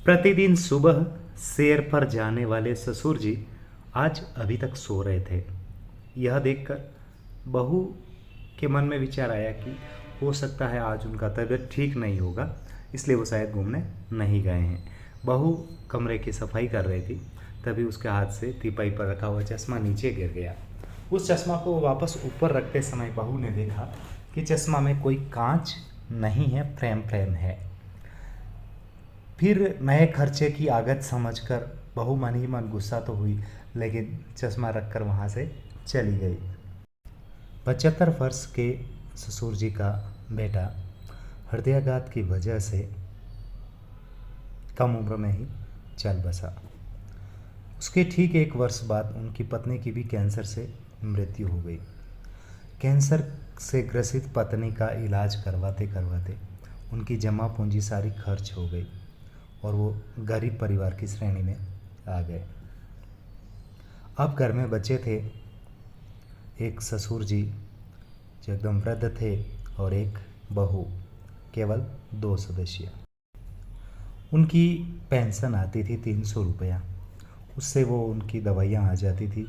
प्रतिदिन सुबह सैर पर जाने वाले ससुर जी आज अभी तक सो रहे थे। यह देखकर बहू के मन में विचार आया कि हो सकता है आज उनका तबीयत ठीक नहीं होगा, इसलिए वो शायद घूमने नहीं गए हैं। बहू कमरे की सफाई कर रही थी, तभी उसके हाथ से टीपाई पर रखा हुआ चश्मा नीचे गिर गया। उस चश्मा को वापस ऊपर रखते समय बहू ने देखा कि चश्मा में कोई कांच नहीं है, फ्रेम है। फिर नए खर्चे की आगत समझकर बहू मन ही मन गुस्सा तो हुई, लेकिन चश्मा रखकर वहाँ से चली गई। 75 वर्ष के ससुर जी का बेटा हृदयाघात की वजह से कम उम्र में ही चल बसा। उसके ठीक 1 वर्ष बाद उनकी पत्नी की भी कैंसर से मृत्यु हो गई। कैंसर से ग्रसित पत्नी का इलाज करवाते करवाते उनकी जमा पूंजी सारी खर्च हो गई और वो गरीब परिवार की श्रेणी में आ गए। अब घर में बचे थे एक ससुर जी जो एकदम वृद्ध थे और एक बहू, केवल 2 सदस्य। उनकी पेंशन आती थी 300 रुपया, उससे वो उनकी दवाइयाँ आ जाती थी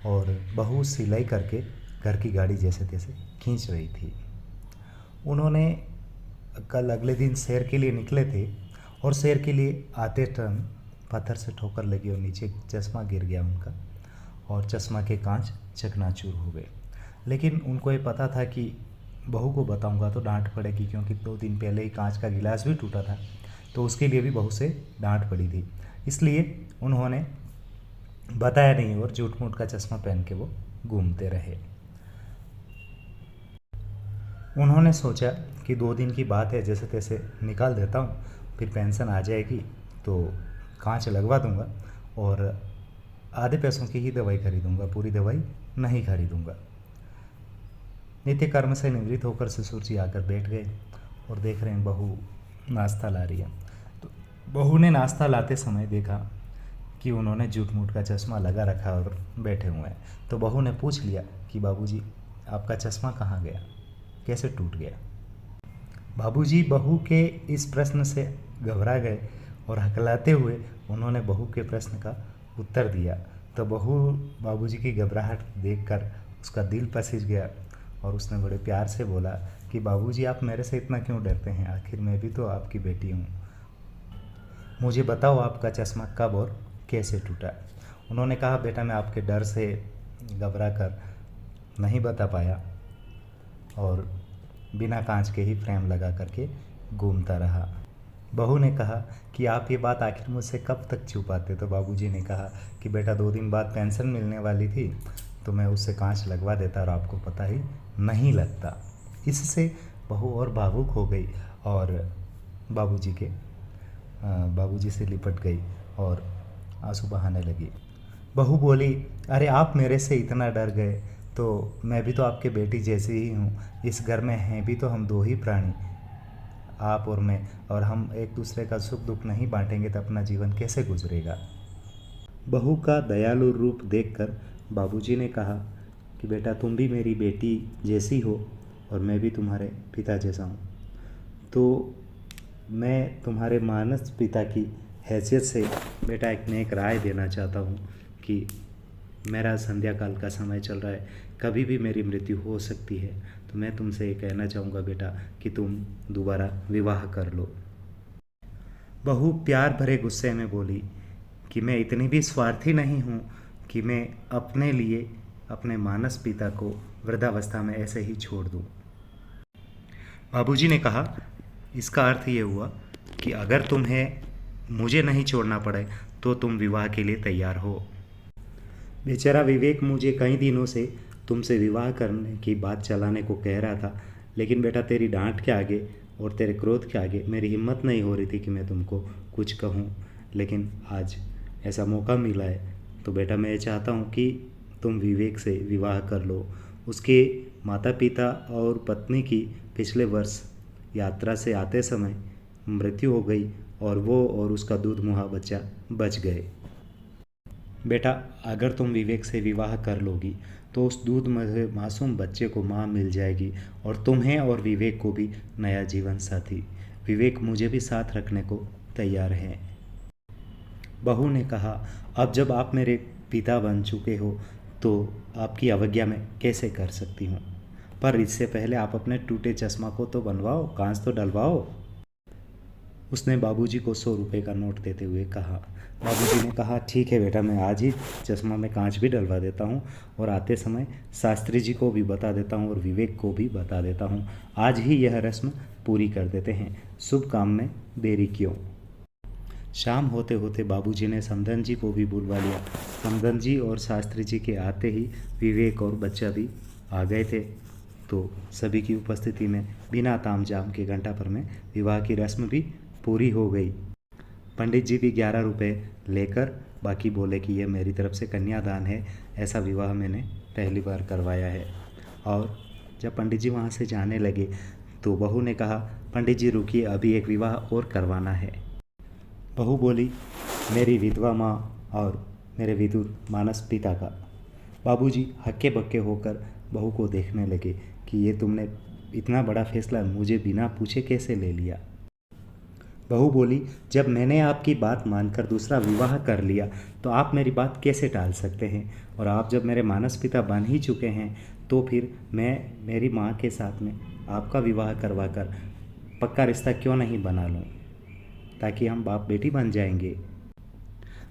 और बहू सिलाई करके घर की गाड़ी जैसे तैसे खींच रही थी। उन्होंने कल अगले दिन सैर के लिए निकले थे और सैर के लिए आते टाइम पत्थर से ठोकर लगी और नीचे चश्मा गिर गया उनका और चश्मा के कांच चकनाचूर हो गए। लेकिन उनको ये पता था कि बहू को बताऊंगा तो डांट पड़ेगी, क्योंकि 2 दिन पहले ही कांच का गिलास भी टूटा था, तो उसके लिए भी बहू से डांट पड़ी थी। इसलिए उन्होंने बताया नहीं और झूठ मूठ का चश्मा पहन के वो घूमते रहे। उन्होंने सोचा कि 2 दिन की बात है, जैसे तैसे निकाल देता हूँ, फिर पेंशन आ जाएगी तो कांच लगवा दूंगा और आधे पैसों की ही दवाई खरीदूंगा, पूरी दवाई नहीं खरीदूंगा। नित्य कर्म से निवृत्त होकर ससुर जी आकर बैठ गए और देख रहे हैं बहू नाश्ता ला रही है। तो बहू ने नाश्ता लाते समय देखा कि उन्होंने झूठ मूठ का चश्मा लगा रखा और बैठे हुए हैं। तो बहू ने पूछ लिया कि बाबूजी, आपका चश्मा कहाँ गया, कैसे टूट गया? बाबूजी बहू के इस प्रश्न से घबरा गए और हकलाते हुए उन्होंने बहू के प्रश्न का उत्तर दिया। तो बहू बाबूजी की घबराहट देखकर उसका दिल पसीज गया और उसने बड़े प्यार से बोला कि बाबूजी, आप मेरे से इतना क्यों डरते हैं? आखिर मैं भी तो आपकी बेटी हूँ। मुझे बताओ आपका चश्मा कब और कैसे टूटा? उन्होंने कहा, बेटा मैं आपके डर से घबरा कर नहीं बता पाया और बिना कांच के ही फ्रेम लगा करके घूमता रहा। बहू ने कहा कि आप ये बात आखिर मुझसे कब तक छुपाते? तो बाबूजी ने कहा कि बेटा 2 दिन बाद पेंशन मिलने वाली थी तो मैं उससे कांच लगवा देता और आपको पता ही नहीं लगता। इससे बहू और भावुक हो गई और बाबूजी से लिपट गई और आंसू बहाने लगी। बहू बोली, अरे आप मेरे से इतना डर गए तो मैं भी तो आपके बेटी जैसी ही हूँ। इस घर में हैं भी तो हम 2 ही प्राणी, आप और मैं, और हम एक दूसरे का सुख दुख नहीं बांटेंगे तो अपना जीवन कैसे गुजरेगा? बहू का दयालु रूप देखकर बाबूजी ने कहा कि बेटा तुम भी मेरी बेटी जैसी हो और मैं भी तुम्हारे पिता जैसा हूँ, तो मैं तुम्हारे मानस पिता की हैसियत से बेटा एक नेक राय देना चाहता हूँ कि मेरा संध्या काल का समय चल रहा है, कभी भी मेरी मृत्यु हो सकती है, तो मैं तुमसे ये कहना चाहूँगा बेटा कि तुम दोबारा विवाह कर लो। बहू प्यार भरे गुस्से में बोली कि मैं इतनी भी स्वार्थी नहीं हूँ कि मैं अपने लिए अपने मानस पिता को वृद्धावस्था में ऐसे ही छोड़ दूँ। बाबूजी ने कहा, इसका अर्थ ये हुआ कि अगर तुम्हें मुझे नहीं छोड़ना पड़े तो तुम विवाह के लिए तैयार हो। बेचारा विवेक मुझे कई दिनों से तुमसे विवाह करने की बात चलाने को कह रहा था, लेकिन बेटा तेरी डांट के आगे और तेरे क्रोध के आगे मेरी हिम्मत नहीं हो रही थी कि मैं तुमको कुछ कहूँ, लेकिन आज ऐसा मौका मिला है तो बेटा मैं चाहता हूँ कि तुम विवेक से विवाह कर लो। उसके माता पिता और पत्नी की पिछले वर्ष यात्रा से आते समय मृत्यु हो गई और वो और उसका दूध मुहा बच्चा बच गए। बेटा अगर तुम विवेक से विवाह कर लोगी तो उस दूध मासूम बच्चे को माँ मिल जाएगी और तुम्हें और विवेक को भी नया जीवन साथी। विवेक मुझे भी साथ रखने को तैयार है। बहू ने कहा, अब जब आप मेरे पिता बन चुके हो तो आपकी अवज्ञा मैं कैसे कर सकती हूँ, पर इससे पहले आप अपने टूटे चश्मा को तो बनवाओ, कांच तो डलवाओ। उसने बाबूजी को 100 रुपये का नोट देते हुए कहा। बाबूजी ने कहा, ठीक है बेटा, मैं आज ही चश्मा में कांच भी डलवा देता हूँ और आते समय शास्त्री जी को भी बता देता हूँ और विवेक को भी बता देता हूँ। आज ही यह रस्म पूरी कर देते हैं, शुभ काम में देरी क्यों। शाम होते होते बाबूजी ने समधन जी को भी बुलवा लिया। समधन जी और शास्त्री जी के आते ही विवेक और बच्चा भी आ गए थे। तो सभी की उपस्थिति में बिना तामझाम के घंटा भर में विवाह की रस्म भी पूरी हो गई। पंडित जी भी 11 रुपये लेकर बाकी बोले कि यह मेरी तरफ से कन्यादान है, ऐसा विवाह मैंने पहली बार करवाया है। और जब पंडित जी वहाँ से जाने लगे तो बहू ने कहा, पंडित जी रुकिए, अभी एक विवाह और करवाना है। बहू बोली, मेरी विधवा माँ और मेरे विदुर मानस पिता का। बाबूजी हक्के बक्के होकर बहू को देखने लगे कि ये तुमने इतना बड़ा फैसला मुझे बिना पूछे कैसे ले लिया। बहू बोली, जब मैंने आपकी बात मानकर दूसरा विवाह कर लिया तो आप मेरी बात कैसे टाल सकते हैं, और आप जब मेरे मानस पिता बन ही चुके हैं तो फिर मैं मेरी माँ के साथ में आपका विवाह करवा कर पक्का रिश्ता क्यों नहीं बना लूँ, ताकि हम बाप बेटी बन जाएंगे।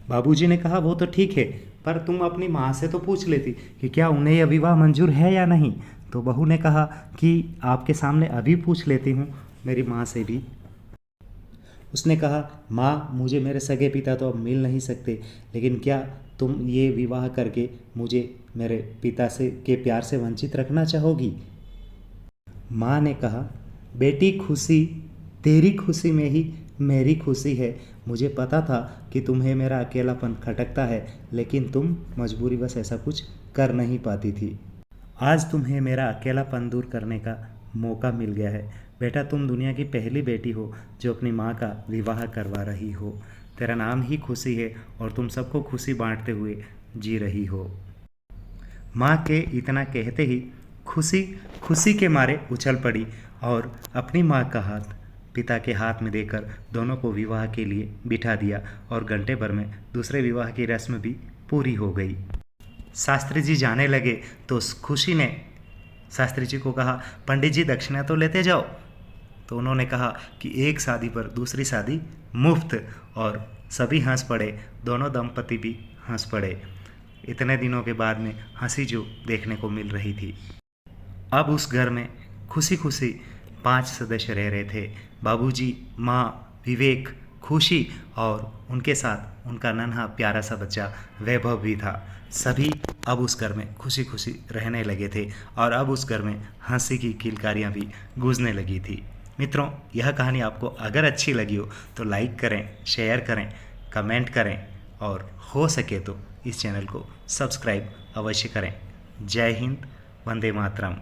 बाबूजी ने कहा, वो तो ठीक है, पर तुम अपनी माँ से तो पूछ लेती कि क्या उन्हें यह विवाह मंजूर है या नहीं। तो बहू ने कहा कि आपके सामने अभी पूछ लेती हूँ मेरी माँ से भी। उसने कहा, माँ, मुझे मेरे सगे पिता तो अब मिल नहीं सकते, लेकिन क्या तुम ये विवाह करके मुझे मेरे पिता से के प्यार से वंचित रखना चाहोगी। माँ ने कहा, बेटी, खुशी तेरी खुशी में ही मेरी खुशी है। मुझे पता था कि तुम्हें मेरा अकेलापन खटकता है, लेकिन तुम मजबूरीवश ऐसा कुछ कर नहीं पाती थी। आज तुम्हें मेरा अकेलापन दूर करने का मौका मिल गया है। बेटा, तुम दुनिया की पहली बेटी हो जो अपनी माँ का विवाह करवा रही हो। तेरा नाम ही खुशी है और तुम सबको खुशी बांटते हुए जी रही हो। माँ के इतना कहते ही खुशी खुशी के मारे उछल पड़ी और अपनी माँ का हाथ पिता के हाथ में देकर दोनों को विवाह के लिए बिठा दिया और घंटे भर में दूसरे विवाह की रस्म भी पूरी हो गई। शास्त्री जी जाने लगे तो खुशी ने शास्त्री जी को कहा, पंडित जी दक्षिणा तो लेते जाओ। तो उन्होंने कहा कि एक शादी पर दूसरी शादी मुफ्त, और सभी हंस पड़े, दोनों दंपति भी हंस पड़े। इतने दिनों के बाद में हंसी जो देखने को मिल रही थी। अब उस घर में खुशी खुशी 5 सदस्य रह रहे थे। बाबूजी, माँ, विवेक, खुशी और उनके साथ उनका नन्हा प्यारा सा बच्चा वैभव भी था। सभी अब उस घर में खुशी खुशी रहने लगे थे और अब उस घर में हंसी की किलकारियाँ भी गूंजने लगी थी। मित्रों, यह कहानी आपको अगर अच्छी लगी हो तो लाइक करें, शेयर करें, कमेंट करें और हो सके तो इस चैनल को सब्सक्राइब अवश्य करें। जय हिंद, वंदे मातरम।